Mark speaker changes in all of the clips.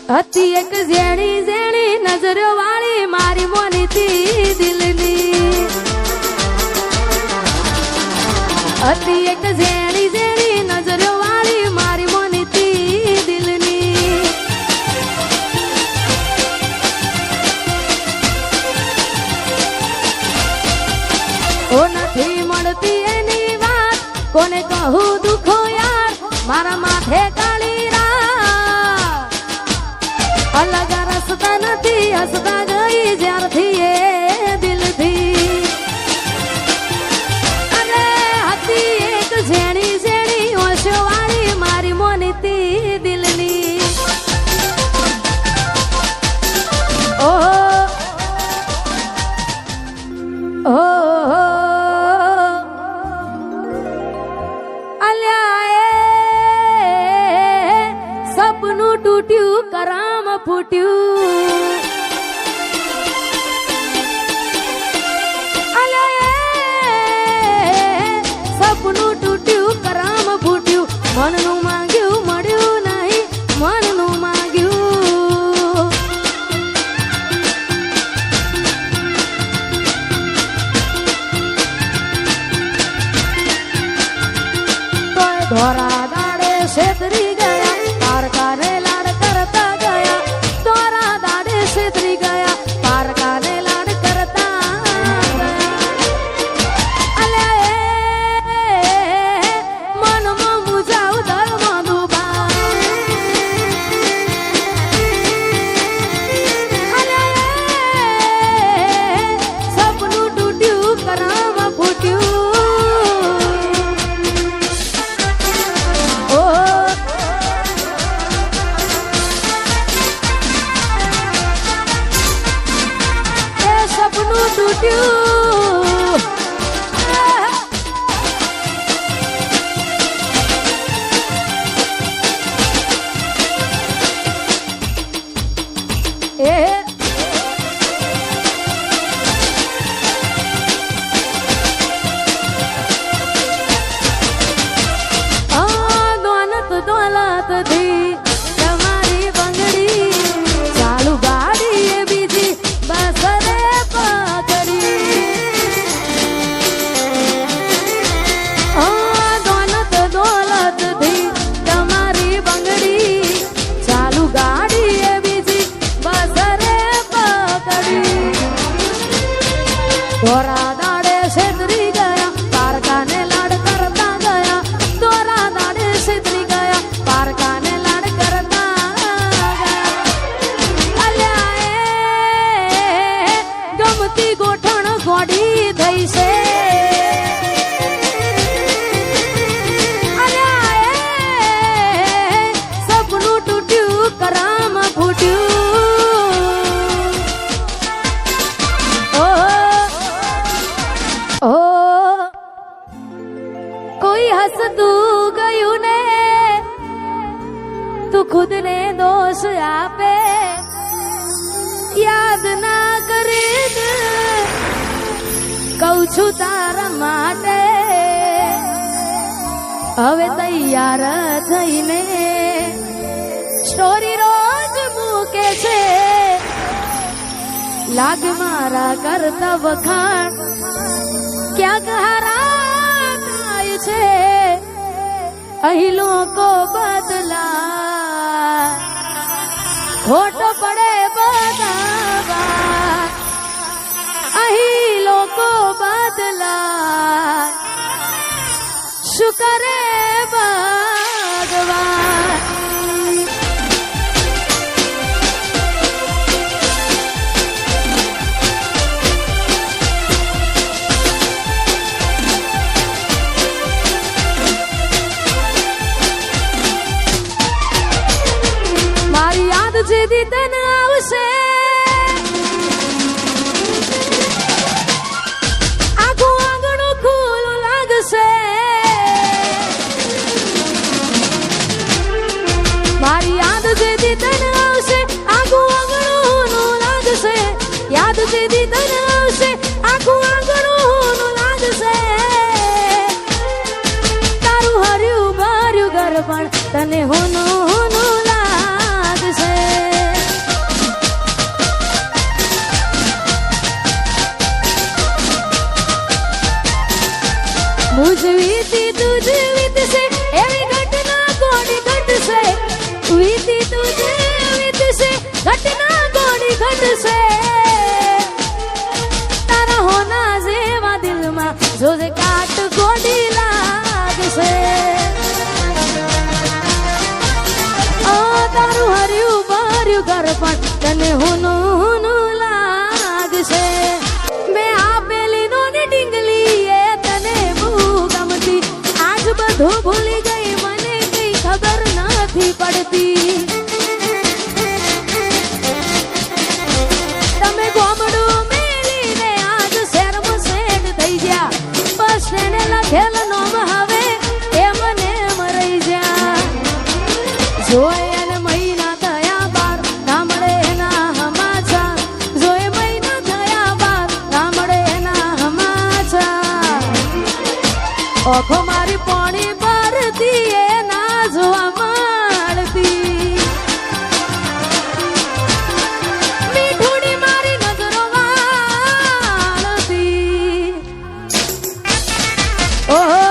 Speaker 1: હતી એક ઝેણી ઝેણી નજરો વાળી મારી મોનીતી દિલની હતી એક ઝેણી ઝેણી નજરો વાળી મારી મોનીતી દિલની ઓ નથી મળતી એની વાત કોને કહું દુખો યાર મારા માથે કાળી રાત અલગ રસ્તા નથી હસતા ગઈ જ્યારથી એ દિલથી અરે હતી એક ઝેણી ઝેણી ઓશો વાળી મારી મોનીતી દિલની ઓ ઓ સપનું તૂટ્યું કરામ ફૂટ્યું સપનું તૂટ્યું કરામ ફૂટ્યું મનનું માંગ્યું મળ્યું નહીં મનનું માંગ્યું તોય ધોરા દાડે છેતરી ગયા પારકાને લાડ કરતા ગયા તોરા દાડે છેતરી ગયા પારકાને લાડ કરતા અલે મનમાં મુજાવ દરમાં ડૂબા અલે સપનું તૂટ્યું કરામ ફૂટ્યું સપનું તૂટ્યું દોલતથી તમારી બંગડી ચાલુ ગાડી એ બીજી બસ રે દોલતથી તમારી બંગડી ચાલુ ગાડી એ બીજી બસ રે પકડી ધોરા દાડે છેતરી ગયા પારકાને લાડ કરતા ગયા ધોરા દાડે છેતરી ગયા પારકાને લાડ કરતા ગયા અલ્યા ગમતી ગોઠણ ગોડી થઈ છે સપનું તૂટ્યું કરામ ફૂટ્યું ઓ કોઈ હસતું ગયું ને તું ખુદને દોષ આપે યાદ ના કરે કહું છું તારા માટે હવે તૈયાર થઈને સ્ટોરી રોજ મૂકે છે લાગે મારા કરતા વખાણ ક્યાંક હારા થાય છે અહીં લોકો બદલા ખોટો પડે બધા અહીં લોકો બદલા શું કરે ભગવાન મારી યાદ જેદી તને આવશે આખું આંગણું ખુલ્લું લાગશે મારી યાદ જેદી તને આવશે આખું આંગણું લાગશે યાદ જેદી તને આવશે આખું આંગણું લાગશે તારું હર્યું ભર્યું ઘર પણ તને હોનું લાગશે ઘર પણ તને હુનું લાગશે મેં આપેલી નોની ડીંગલી એ તને બહુ ગમતી આજ બધું ભૂલી ગઈ મને કઈ ખબર નથી પડતી તમે ગોમડું મેલીને આજ શહેરમાં સેટ થઈ ગયા બસ એને લખેલ નોમ હવે એ મને મરી જા જોઈ અને મહિના થયા બાર ના મળે એના સમાચાર જોઈ મહિના થયા બાર ના મળે એના સમાચાર ઓખો મારી પોણી ભરતી એ ના જોવા મળતી મીઠુડી મારી નજરો વાળતી ઓહો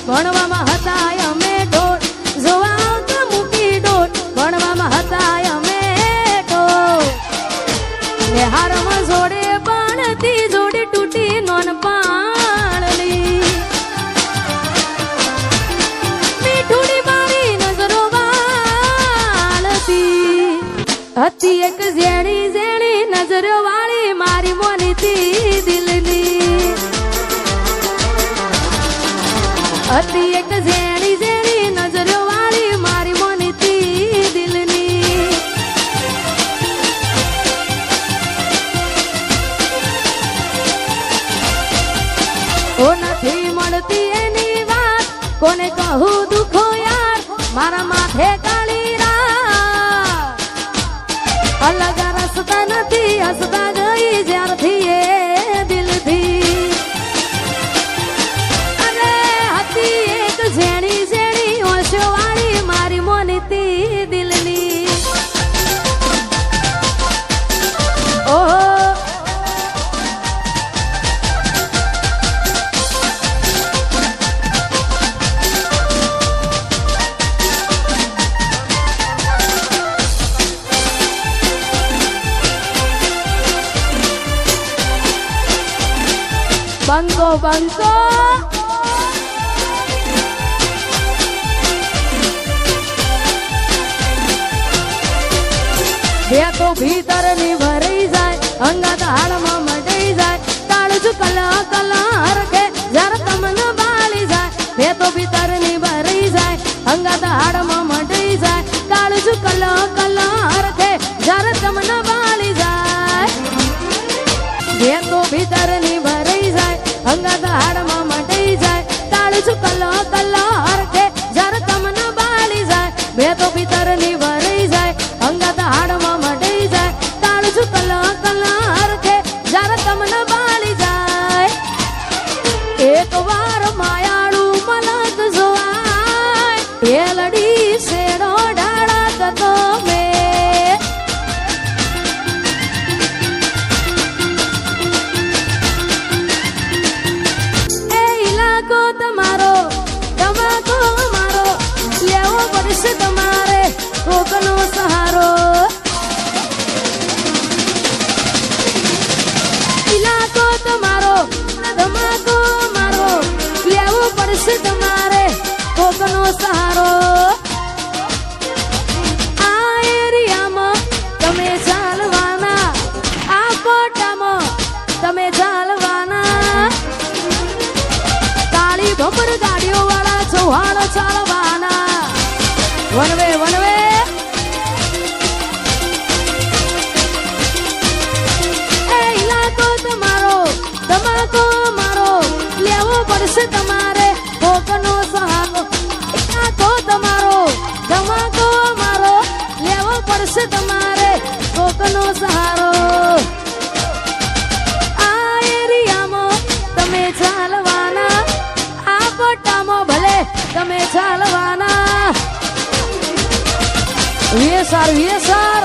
Speaker 1: ભણવામાં હતા અમે ઢોળ જોવા આવતા મૂકી ડોળ ભણવામાં હતા અમે ઢોળ હારમાં જોડે બાણતી જોડે તૂટી નોન પાણલી મીઠુડી મારી નજરો વાળતી હતી એક ઝેણી ઝેણી નજરો વાળી મારી મોનીતી દિલની હતી એક ઝેણી ઝેણી નજરો વાળી મારી મોનીતી દિલની ઓ નથી મળતી એની વાત કોને કહું દુખો યાર મારા માથે કાળી રાત અલગ રસ્તા નથી હસતા ગઈ જ્યારથી એ દિલથી ઝેણી ઝેણી ઓશો વાળી મારી મોનીતી દિલની ઓહો બંકો બંકો બે તો ભીતર ની ભરાઈ જાય અંગત હાડમાં મટાઈ જાય કાળજુ કલા કલા હરખે જરા તમને બાળી જાય બે તો ભીતર ની ભરાઈ જાય અંગત હાડમાં મટાઈ જાય કાળજુ કલા કલા હરખે જરા તમને બાળી જાય બે તો ભીતર ની ભરાઈ જાય અંગત હાડમાં મટાઈ જાય કાળજુ કલા કલા હરખે જરા તમને બાળી જાય બે તો ભીતર ની ભરાઈ જાય અંગત હાડમાં મટાઈ જાય કાળજુ કલા કલા હરખે જરા તમને બાળી જાય એક વાર માયાળું મલક જોવાય એ લડી શેડો ડાળા કતો મેં એ ઇલાકો તમારો તમાકો મારો લેવો પડશે તમારે કોકનો સહારો ઇલાકો તમારો ધમાકો મારો લેવો પડશે તમારે કોકનો સહારો આ એરિયામાં તમે ચાલવાના આ કોટામાં તમે ચાલવાના કાળી ભમર ગાડીઓ વાળા ચૌહાણ ચાલવાના વનવે વનવે એ ઇલાકો તમારો ધમાકો મારો લેવો પડશે તમારે કોકનો સહારો તો તમારો ધમાકો અમારો લેવો પડશે તમારે કોકનો સહારો આ એરિયામાં તમે ચાલવાના આ પટ્ટામાં ભલે તમે ચાલવાના વીએસઆર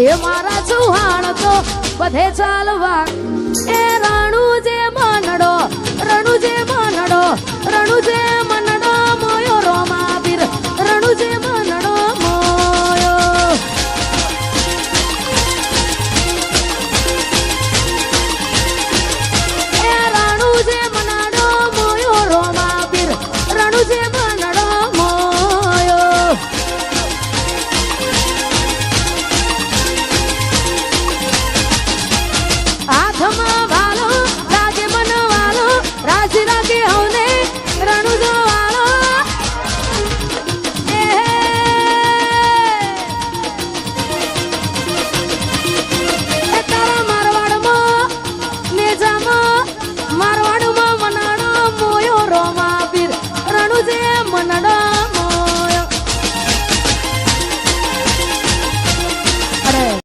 Speaker 1: એ મારા ચૌહાણ તો બધે ચાલવાના